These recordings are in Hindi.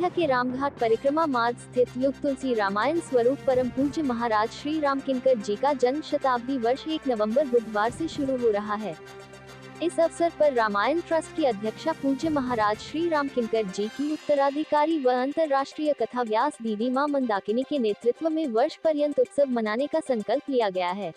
अयोध्या के रामघाट परिक्रमा मार्ग स्थित युग तुलसी रामायण स्वरूप परम पूज्य महाराज श्री राम किंकर जी का जन्म शताब्दी वर्ष 1 नवंबर बुधवार से शुरू हो रहा है। इस अवसर पर रामायण ट्रस्ट की अध्यक्षा पूज्य महाराज श्री राम किंकर जी की उत्तराधिकारी व अंतर्राष्ट्रीय कथा व्यास दीदी मां मंदाकिनी के नेतृत्व में वर्ष पर्यंत उत्सव मनाने का संकल्प लिया गया है।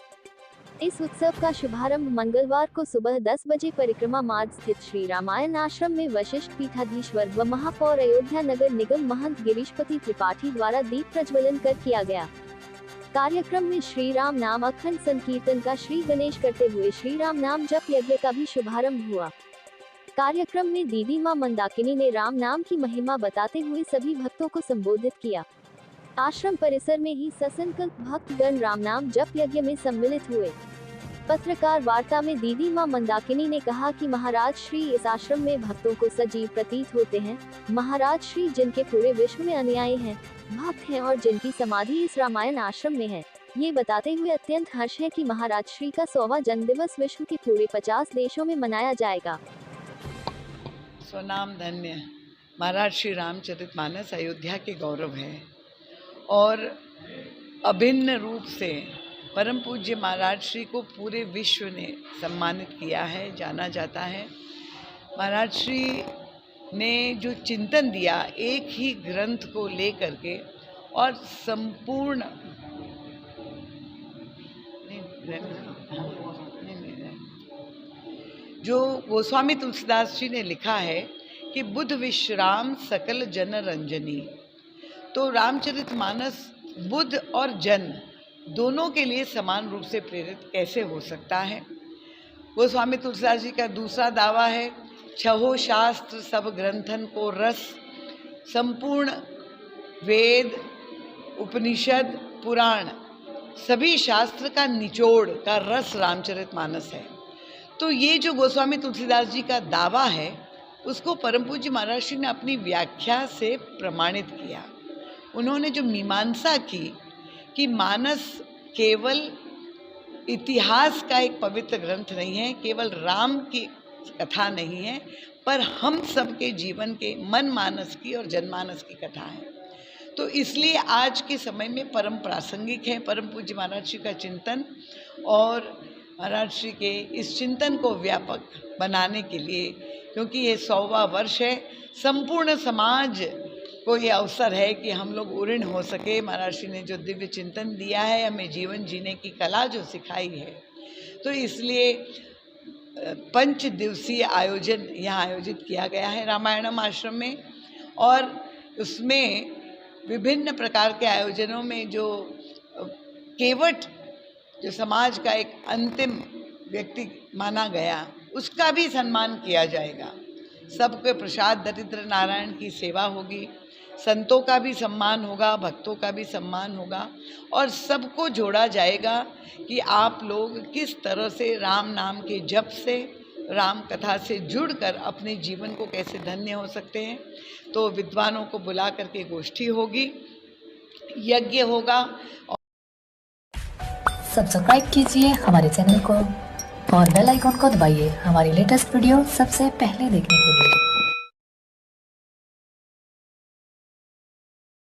इस उत्सव का शुभारंभ मंगलवार को सुबह 10 बजे परिक्रमा मार्ग स्थित श्री रामायण आश्रम में वशिष्ठ पीठाधीश्वर व महापौर अयोध्या नगर निगम महंत गिरीशपति त्रिपाठी द्वारा दीप प्रज्वलन कर किया गया। कार्यक्रम में श्री राम नाम अखंड संकीर्तन का श्री गणेश करते हुए श्री राम नाम जप यज्ञ का भी शुभारंभ हुआ। कार्यक्रम में दीदी मां मंदाकिनी ने राम नाम की महिमा बताते हुए सभी भक्तों को संबोधित किया। आश्रम परिसर में ही ससंकल्प भक्तगण राम नाम जप यज्ञ में सम्मिलित हुए। पत्रकार वार्ता में दीदी मां मंदाकिनी ने कहा कि महाराज श्री इस आश्रम में भक्तों को सजीव प्रतीत होते हैं। महाराज श्री जिनके पूरे विश्व में अनुयायी हैं, भक्त हैं और जिनकी समाधि इस रामायण आश्रम में है। ये बताते हुए अत्यंत हर्ष है कि महाराज श्री का 100वां जन्मदिवस विश्व के पूरे 50 देशों में मनाया जाएगा। स्वनाम धन्य महाराज श्री रामचरितमानस अयोध्या के गौरव है और अभिन्न रूप से परम पूज्य महाराज श्री को पूरे विश्व ने सम्मानित किया है, जाना जाता है। महाराज श्री ने जो चिंतन दिया एक ही ग्रंथ को लेकर के और संपूर्ण जो गोस्वामी तुलसीदास जी ने लिखा है कि बुध विश्राम सकल जन रंजनी, तो रामचरितमानस बुद्ध और जन दोनों के लिए समान रूप से प्रेरित कैसे हो सकता है। गोस्वामी तुलसीदास जी का दूसरा दावा है, छहो शास्त्र सब ग्रंथन को रस, संपूर्ण वेद उपनिषद पुराण सभी शास्त्र का निचोड़ का रस रामचरितमानस है। तो ये जो गोस्वामी तुलसीदास जी का दावा है उसको परम पूज्य महाराज श्री ने अपनी व्याख्या से प्रमाणित किया। उन्होंने जो मीमांसा की कि मानस केवल इतिहास का एक पवित्र ग्रंथ नहीं है, केवल राम की कथा नहीं है, पर हम सबके जीवन के मन मानस की और जनमानस की कथा है। तो इसलिए आज के समय में परम प्रासंगिक है परम पूज्य महाराज श्री का चिंतन, और महाराज श्री के इस चिंतन को व्यापक बनाने के लिए, क्योंकि ये 100वां वर्ष है, संपूर्ण समाज को ये अवसर है कि हम लोग उऋण हो सके। महाराज श्री ने जो दिव्य चिंतन दिया है, हमें जीवन जीने की कला जो सिखाई है, तो इसलिए 5 दिवसीय आयोजन यहाँ आयोजित किया गया है रामायणम आश्रम में। और उसमें विभिन्न प्रकार के आयोजनों में जो केवट जो समाज का एक अंतिम व्यक्ति माना गया, उसका भी सम्मान किया जाएगा। सबके प्रसाद दरिद्र नारायण की सेवा होगी, संतों का भी सम्मान होगा, भक्तों का भी सम्मान होगा, और सबको जोड़ा जाएगा कि आप लोग किस तरह से राम नाम के जप से, राम कथा से जुड़कर अपने जीवन को कैसे धन्य हो सकते हैं। तो विद्वानों को बुला करके गोष्ठी होगी, यज्ञ होगा। सब्सक्राइब कीजिए हमारे चैनल को और बेल आइकॉन को दबाइए हमारी लेटेस्ट वीडियो सबसे पहले देखने के लिए।